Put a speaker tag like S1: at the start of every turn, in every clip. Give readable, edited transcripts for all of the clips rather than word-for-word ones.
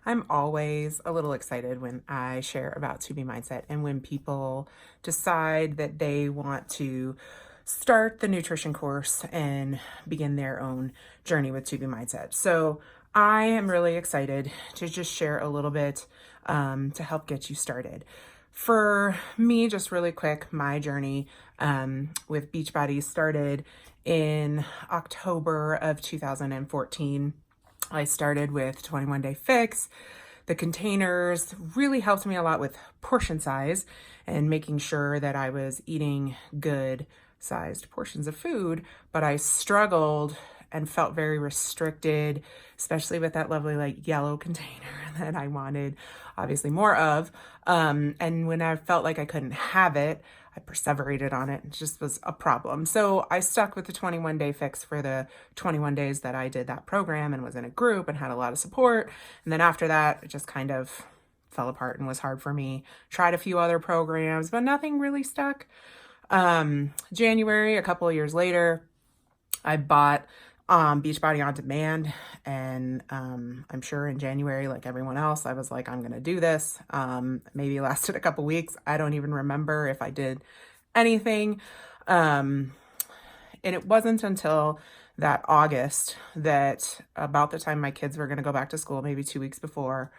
S1: I'm always a little excited when I share about To Be Mindset and when people decide that they want to start the nutrition course and begin their own journey with To Be Mindset. So I am really excited to just share a little bit to help get you started. For me, just really quick, my journey with Beachbody started in October of 2014. I started with 21 Day Fix. The containers really helped me a lot with portion size and making sure that I was eating good sized portions of food, but I struggled and felt very restricted, especially with that lovely like yellow container that I wanted obviously more of. And when I felt like I couldn't have it, I perseverated on it. It just was a problem. So I stuck with the 21 Day Fix for the 21 days that I did that program and was in a group and had a lot of support. And then after that, it just kind of fell apart and was hard for me. Tried a few other programs, but nothing really stuck. January, a couple of years later, I bought Beachbody On Demand, and I'm sure in January, like everyone else, I was like, I'm gonna do this. Maybe it lasted a couple weeks. I don't even remember if I did anything. And it wasn't until that August, that about the time my kids were gonna go back to school, maybe 2 weeks before,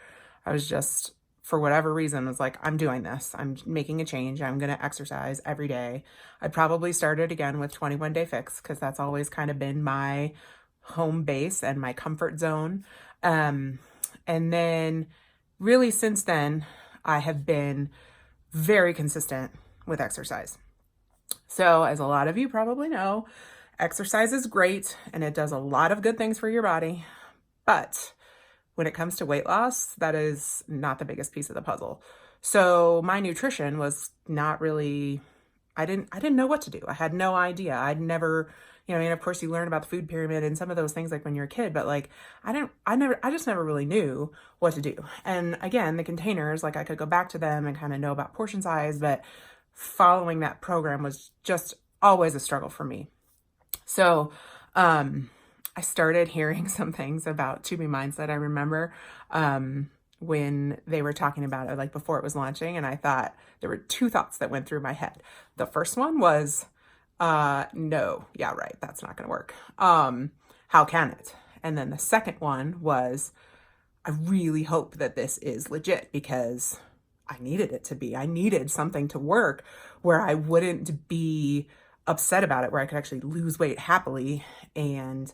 S1: I was just, for whatever reason, was like, I'm doing this. I'm making a change. I'm going to exercise every day. I probably started again with 21 Day Fix because that's always kind of been my home base and my comfort zone. And then really since then, I have been very consistent with exercise. So as a lot of you probably know, exercise is great and it does a lot of good things for your body, but when it comes to weight loss, that is not the biggest piece of the puzzle. So my nutrition was not really, I didn't know what to do. I had no idea. I'd never, I mean, of course you learn about the food pyramid and some of those things like when you're a kid, but like, I just never really knew what to do. And again, the containers, like I could go back to them and kind of know about portion size, but following that program was just always a struggle for me. So, I started hearing some things about To Be Mindset. I remember when they were talking about it, like before it was launching, and I thought there were two thoughts that went through my head. The first one was, no, yeah, right, that's not going to work. How can it? And then the second one was, I really hope that this is legit because I needed it to be. I needed something to work where I wouldn't be upset about it, where I could actually lose weight happily and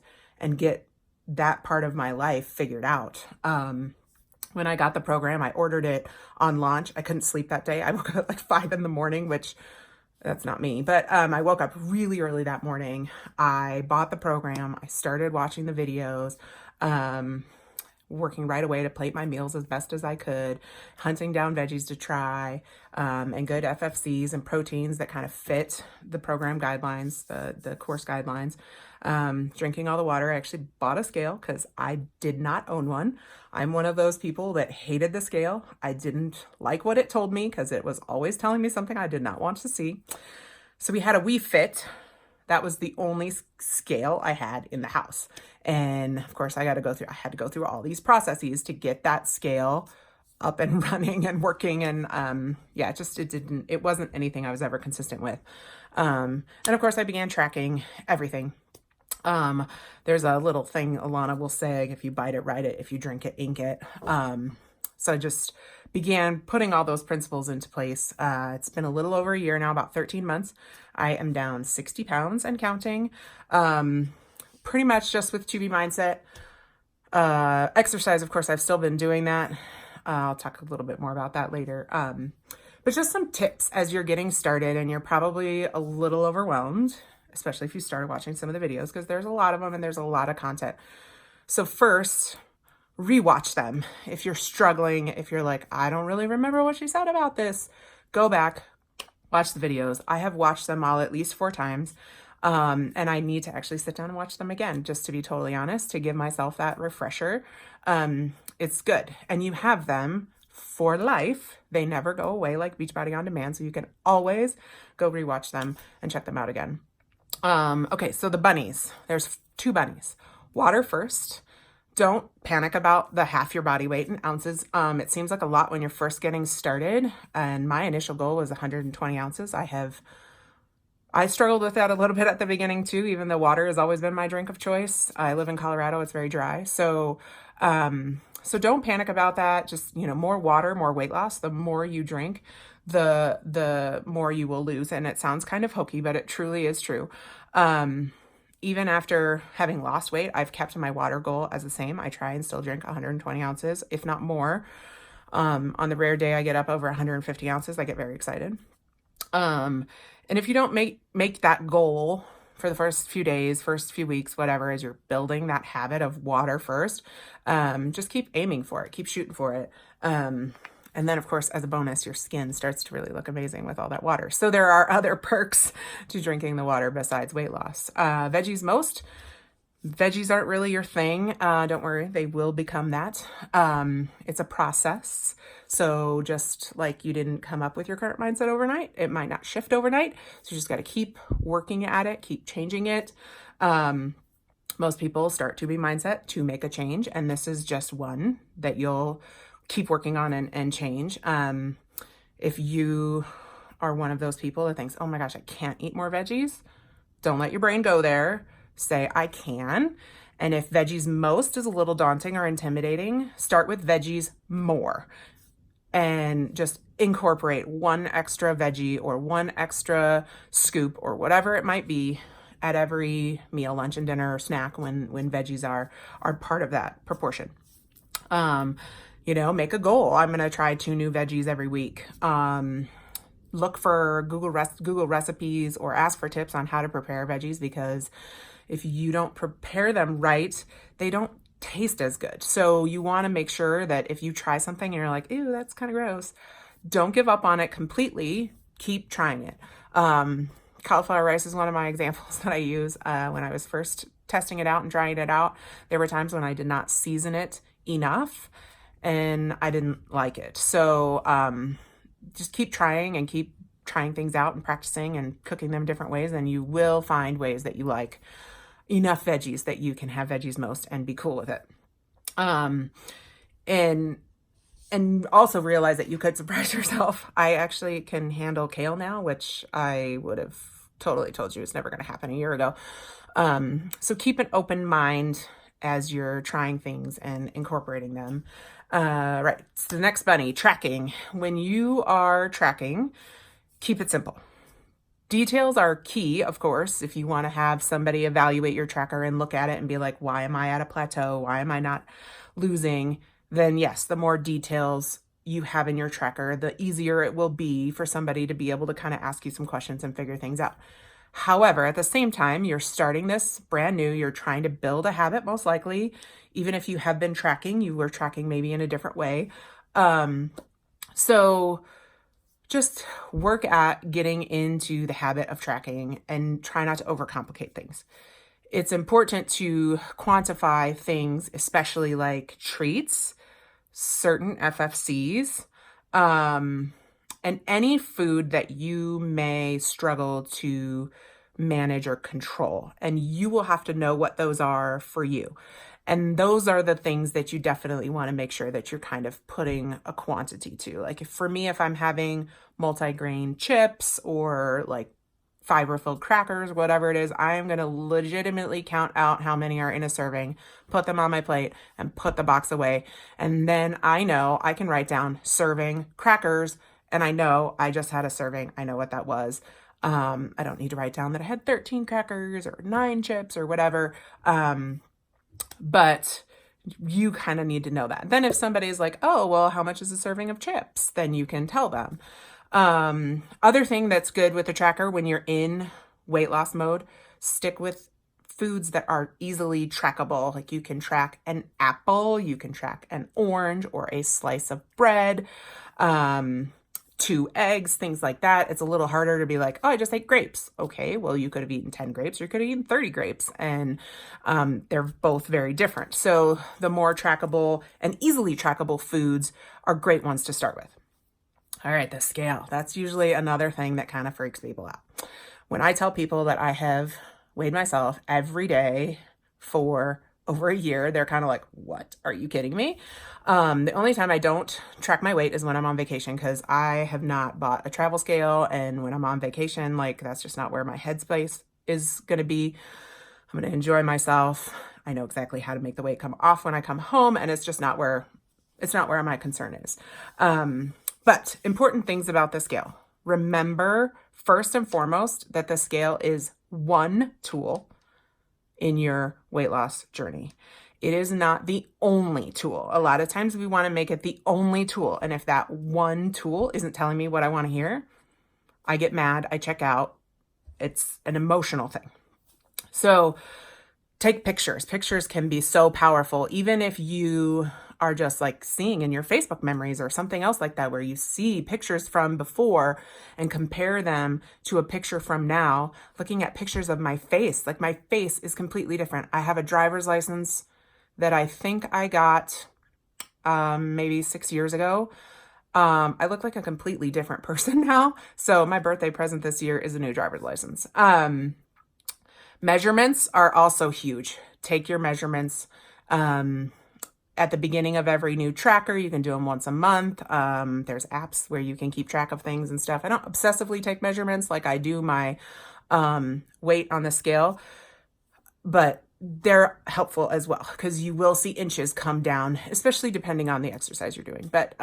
S1: get that part of my life figured out. When I got the program, I ordered it on launch. I couldn't sleep that day. I woke up at like 5 a.m, which that's not me, but I woke up really early that morning. I bought the program. I started watching the videos, working right away to plate my meals as best as I could, hunting down veggies to try, and good FFCs and proteins that kind of fit the program guidelines, the course guidelines. Drinking all the water. I actually bought a scale because I did not own one. I'm one of those people that hated the scale. I didn't like what it told me because it was always telling me something I did not want to see. So we had a Wii Fit. That was the only scale I had in the house. And of course I had to go through all these processes to get that scale up and running and working. And it wasn't anything I was ever consistent with. And of course I began tracking everything. There's a little thing Alana will say, if you bite it, write it, if you drink it, ink it. So I just began putting all those principles into place. It's been a little over a year now, about 13 months. I am down 60 pounds and counting, pretty much just with To Be Mindset. Exercise, of course, I've still been doing that. I'll talk a little bit more about that later. But just some tips as you're getting started and you're probably a little overwhelmed, especially if you started watching some of the videos, because there's a lot of them and there's a lot of content. So first, rewatch them. If you're struggling, if you're like, I don't really remember what she said about this, go back, watch the videos. I have watched them all at least 4 times. And I need to actually sit down and watch them again, just to be totally honest, to give myself that refresher. It's good. And you have them for life. They never go away like Beachbody On Demand. So you can always go rewatch them and check them out again. Okay, so the bunnies, there's 2 bunnies. Water first. don't panic about the half your body weight in ounces. It seems like a lot when you're first getting started, and my initial goal was 120 ounces. I struggled with that a little bit at the beginning too, even though water has always been my drink of choice. I live in Colorado, it's very dry. So don't panic about that. Just, more water, more weight loss. The more you drink, the more you will lose. And it sounds kind of hokey, but it truly is true. Even after having lost weight, I've kept my water goal as the same. I try and still drink 120 ounces, if not more. On the rare day I get up over 150 ounces, I get very excited. And if you don't make that goal for the first few days, first few weeks, whatever, as you're building that habit of water first, just keep aiming for it, keep shooting for it. And then, of course, as a bonus, your skin starts to really look amazing with all that water. So there are other perks to drinking the water besides weight loss. Veggies aren't really your thing. Don't worry, they will become that. It's a process. So just like you didn't come up with your current mindset overnight, it might not shift overnight. So you just got to keep working at it, keep changing it. Most people start to be mindset to make a change, and this is just one that you'll keep working on and change. If you are one of those people that thinks, oh my gosh, I can't eat more veggies, don't let your brain go there. Say, I can. And if veggies most is a little daunting or intimidating, start with veggies more and just incorporate one extra veggie or one extra scoop or whatever it might be at every meal, lunch and dinner or snack when veggies are part of that proportion. Make a goal. I'm going to try 2 new veggies every week. Look for Google recipes or ask for tips on how to prepare veggies, because if you don't prepare them right, they don't taste as good. So you want to make sure that if you try something and you're like, ew, that's kind of gross, don't give up on it completely. Keep trying it. Cauliflower rice is one of my examples that I use. When I was first testing it out and trying it out, there were times when I did not season it enough and I didn't like it. So just keep trying and keep trying things out and practicing and cooking them different ways, and you will find ways that you like enough veggies that you can have veggies most and be cool with it. And also realize that you could surprise yourself. I actually can handle kale now, which I would have totally told you it's never going to happen a year ago. So keep an open mind as you're trying things and incorporating them. Right. So the next bunny, tracking. When you are tracking, keep it simple. Details are key, of course, if you want to have somebody evaluate your tracker and look at it and be like, why am I at a plateau? Why am I not losing? Then yes, the more details you have in your tracker, the easier it will be for somebody to be able to kind of ask you some questions and figure things out. However, at the same time, you're starting this brand new, you're trying to build a habit, most likely. Even if you have been tracking, you were tracking maybe in a different way. So just work at getting into the habit of tracking and try not to overcomplicate things. It's important to quantify things, especially like treats, certain FFCs, and any food that you may struggle to manage or control. And you will have to know what those are for you. And those are the things that you definitely want to make sure that you're kind of putting a quantity to. Like if I'm having multi-grain chips or like fiber-filled crackers, whatever it is, I am going to legitimately count out how many are in a serving, put them on my plate, and put the box away. And then I know I can write down serving crackers, and I know I just had a serving. I know what that was. I don't need to write down that I had 13 crackers or 9 chips or whatever. But you kind of need to know that. Then if somebody's like, oh, well, how much is a serving of chips? Then you can tell them. Other thing that's good with the tracker when you're in weight loss mode, stick with foods that are easily trackable. Like you can track an apple, you can track an orange or a slice of bread, 2 eggs, things like that. It's a little harder to be like, oh, I just ate grapes. Okay, well, you could have eaten 10 grapes or you could have eaten 30 grapes. And they're both very different. So the more trackable and easily trackable foods are great ones to start with. All right, the scale. That's usually another thing that kind of freaks people out. When I tell people that I have weighed myself every day for over a year, they're kind of like, what? Are you kidding me? The only time I don't track my weight is when I'm on vacation, because I have not bought a travel scale. And when I'm on vacation, like, that's just not where my headspace is going to be. I'm going to enjoy myself. I know exactly how to make the weight come off when I come home, and it's not where my concern is. But important things about the scale. Remember, first and foremost, that the scale is one tool in your weight loss journey. It is not the only tool. A lot of times we want to make it the only tool. And if that one tool isn't telling me what I want to hear, I get mad, I check out. It's an emotional thing. So take pictures. Pictures can be so powerful, even if you are just like seeing in your Facebook memories or something else like that, where you see pictures from before and compare them to a picture from now. Looking at pictures of my face, like, my face is completely different. I have a driver's license that I think I got maybe 6 years ago. I look like a completely different person now. So my birthday present this year is a new driver's license. Measurements are also huge. Take your measurements at the beginning of every new tracker. You can do them once a month. There's apps where you can keep track of things and stuff. I don't obsessively take measurements like I do my weight on the scale, but they're helpful as well, because you will see inches come down, especially depending on the exercise you're doing. But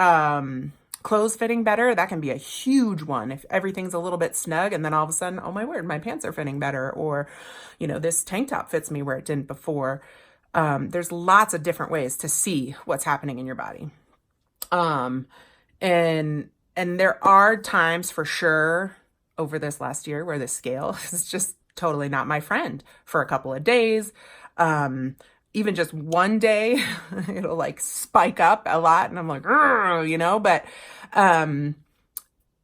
S1: clothes fitting better, that can be a huge one. If everything's a little bit snug and then all of a sudden, oh my word, my pants are fitting better, or, this tank top fits me where it didn't before. There's lots of different ways to see what's happening in your body. And there are times for sure over this last year where the scale is just totally not my friend for a couple of days. Even just one day, it'll like spike up a lot and I'm like, but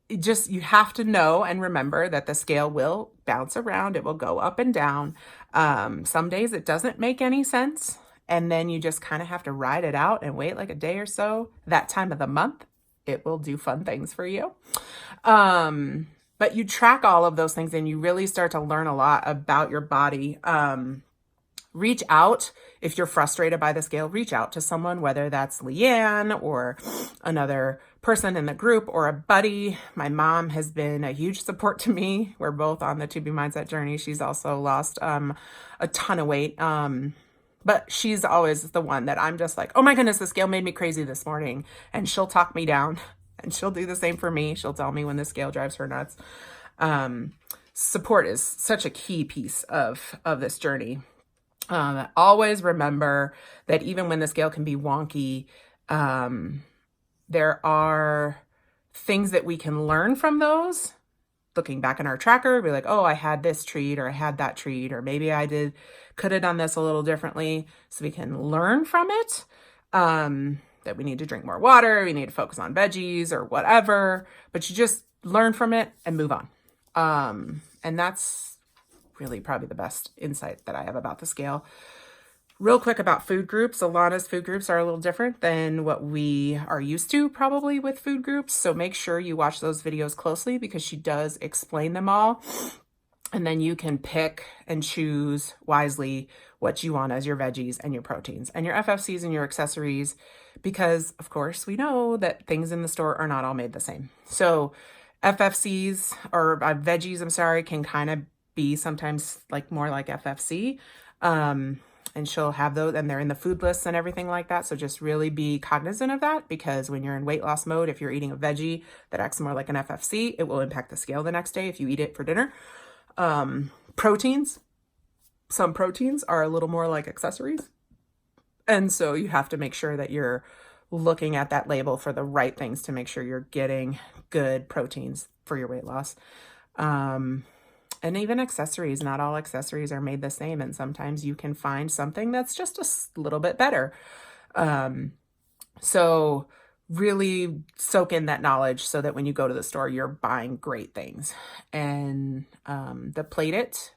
S1: you have to know and remember that the scale will bounce around. It will go up and down. Some days it doesn't make any sense. And then you just kind of have to ride it out and wait like a day or so. That time of the month, it will do fun things for you. But you track all of those things and you really start to learn a lot about your body. Reach out. If you're frustrated by the scale, reach out to someone, whether that's Leanne or another person in the group or a buddy. My mom has been a huge support to me. We're both on the To Be Mindset journey. She's also lost a ton of weight. But she's always the one that I'm just like, oh my goodness, the scale made me crazy this morning. And she'll talk me down, and she'll do the same for me. She'll tell me when the scale drives her nuts. Support is such a key piece of this journey. Always remember that even when the scale can be wonky, there are things that we can learn from those. Looking back in our tracker, be like, oh, I had this treat, or I had that treat, or maybe could have done this a little differently. So we can learn from it, that we need to drink more water, we need to focus on veggies or whatever, but you just learn from it and move on. And that's really probably the best insight that I have about the scale. Real quick about food groups. Alana's food groups are a little different than what we are used to probably with food groups. So make sure you watch those videos closely, because she does explain them all. And then you can pick and choose wisely what you want as your veggies and your proteins and your FFCs and your accessories, because of course we know that things in the store are not all made the same. So FFCs or veggies, can kind of be sometimes like more like FFC. And she'll have those, and they're in the food lists and everything like that. So just really be cognizant of that, because when you're in weight loss mode, if you're eating a veggie that acts more like an FFC, it will impact the scale the next day if you eat it for dinner. Proteins, some proteins are a little more like accessories. And so you have to make sure that you're looking at that label for the right things to make sure you're getting good proteins for your weight loss. And even accessories, not all accessories are made the same. And sometimes you can find something that's just a little bit better. So really soak in that knowledge so that when you go to the store, you're buying great things. And the Plate It,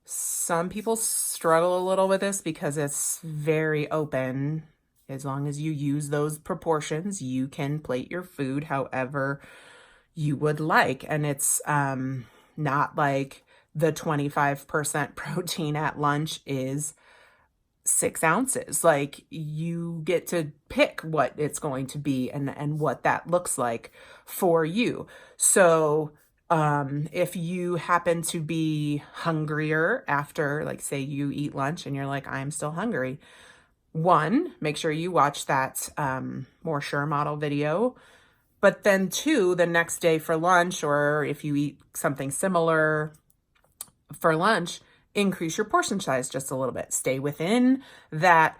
S1: some people struggle a little with this because it's very open. As long as you use those proportions, you can plate your food however you would like. And it's not like the 25% protein at lunch is 6 ounces. Like, you get to pick what it's going to be and what that looks like for you. So if you happen to be hungrier after, like, say you eat lunch and you're like, I'm still hungry, one, make sure you watch that More Sure model video. But then two, the next day for lunch, or if you eat something similar for lunch, increase your portion size just a little bit. Stay within that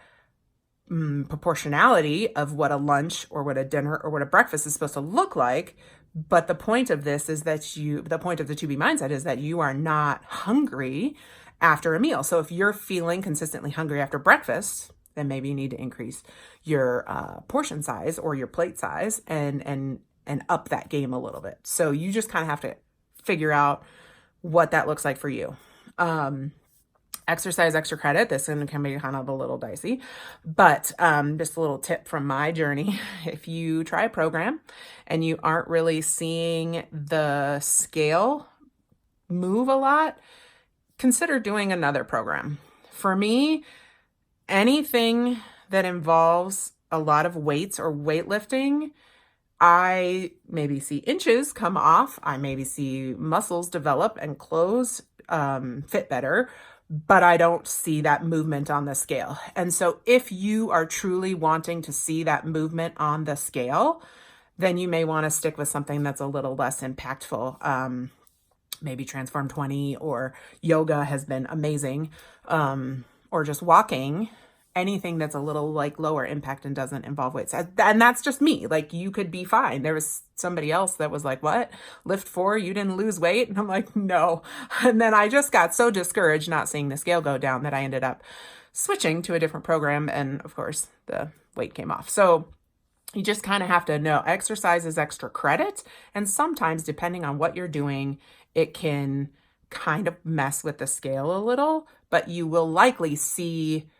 S1: proportionality of what a lunch or what a dinner or what a breakfast is supposed to look like. But the point of this is that the point of the 2B mindset is that you are not hungry after a meal. So if you're feeling consistently hungry after breakfast, then maybe you need to increase your portion size or your plate size and up that game a little bit. So you just kind of have to figure out what that looks like for you. Exercise, extra credit. This one can be kind of a little dicey, but just a little tip from my journey. If you try a program and you aren't really seeing the scale move a lot, consider doing another program. For me, anything that involves a lot of weights or weightlifting, I maybe see inches come off. I maybe see muscles develop and clothes fit better, but I don't see that movement on the scale. And so if you are truly wanting to see that movement on the scale, then you may want to stick with something that's a little less impactful. Maybe Transform 20 or yoga has been amazing, or just walking. Anything that's a little like lower impact and doesn't involve weights. And that's just me. Like, you could be fine. There was somebody else that was like, what? Lift 4, you didn't lose weight? And I'm like, no. And then I just got so discouraged not seeing the scale go down that I ended up switching to a different program. And of course, the weight came off. So you just kind of have to know exercise is extra credit. And sometimes, depending on what you're doing, it can kind of mess with the scale a little, but you will likely see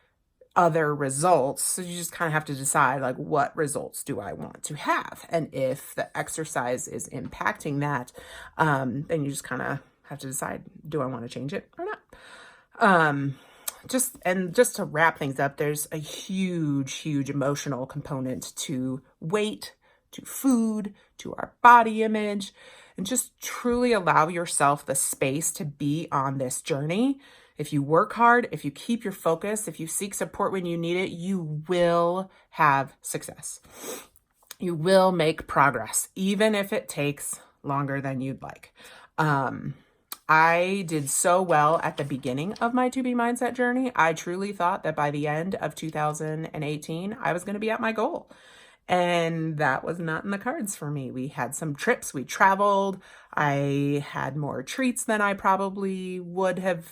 S1: other results. So you just kind of have to decide, like, what results do I want to have? And if the exercise is impacting that, then you just kind of have to decide, do I want to change it or not? Just to wrap things up, there's a huge emotional component to weight, to food, to our body image, and just truly allow yourself the space to be on this journey. If you work hard, if you keep your focus, if you seek support when you need it, you will have success. You will make progress, even if it takes longer than you'd like. I did so well at the beginning of my 2B mindset journey. I truly thought that by the end of 2018, I was going to be at my goal. And that was not in the cards for me. We had some trips, we traveled. I had more treats than I probably would have,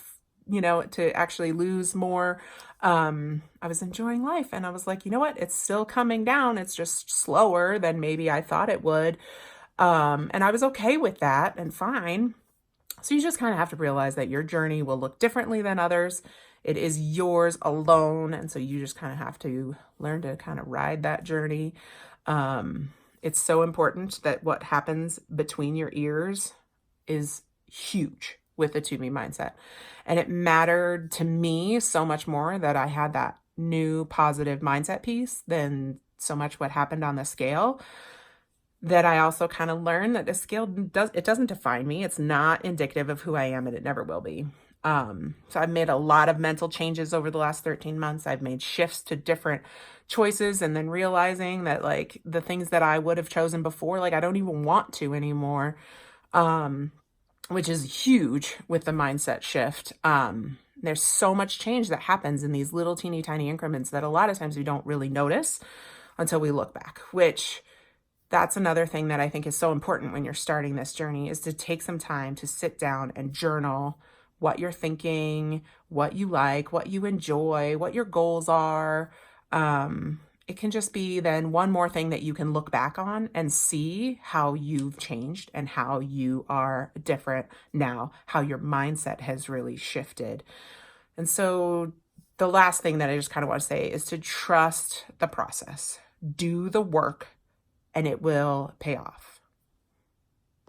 S1: to actually lose more. I was enjoying life, and I was like, you know what? It's still coming down. It's just slower than maybe I thought it would. And I was okay with that and fine. So you just kind of have to realize that your journey will look differently than others. It is yours alone. And so you just kind of have to learn to kind of ride that journey. It's so important that what happens between your ears is huge with the 2B mindset. And it mattered to me so much more that I had that new positive mindset piece than so much what happened on the scale. That I also kind of learned that the scale doesn't define me. It's not indicative of who I am, and it never will be. So I've made a lot of mental changes over the last 13 months. I've made shifts to different choices, and then realizing that, like, the things that I would have chosen before, like, I don't even want to anymore, which is huge with the mindset shift. There's so much change that happens in these little teeny tiny increments that a lot of times we don't really notice until we look back, which that's another thing that I think is so important when you're starting this journey, is to take some time to sit down and journal what you're thinking, what you like, what you enjoy, what your goals are. It can just be then one more thing that you can look back on and see how you've changed and how you are different now, how your mindset has really shifted. And so the last thing that I just kind of want to say is to trust the process. Do the work, and it will pay off.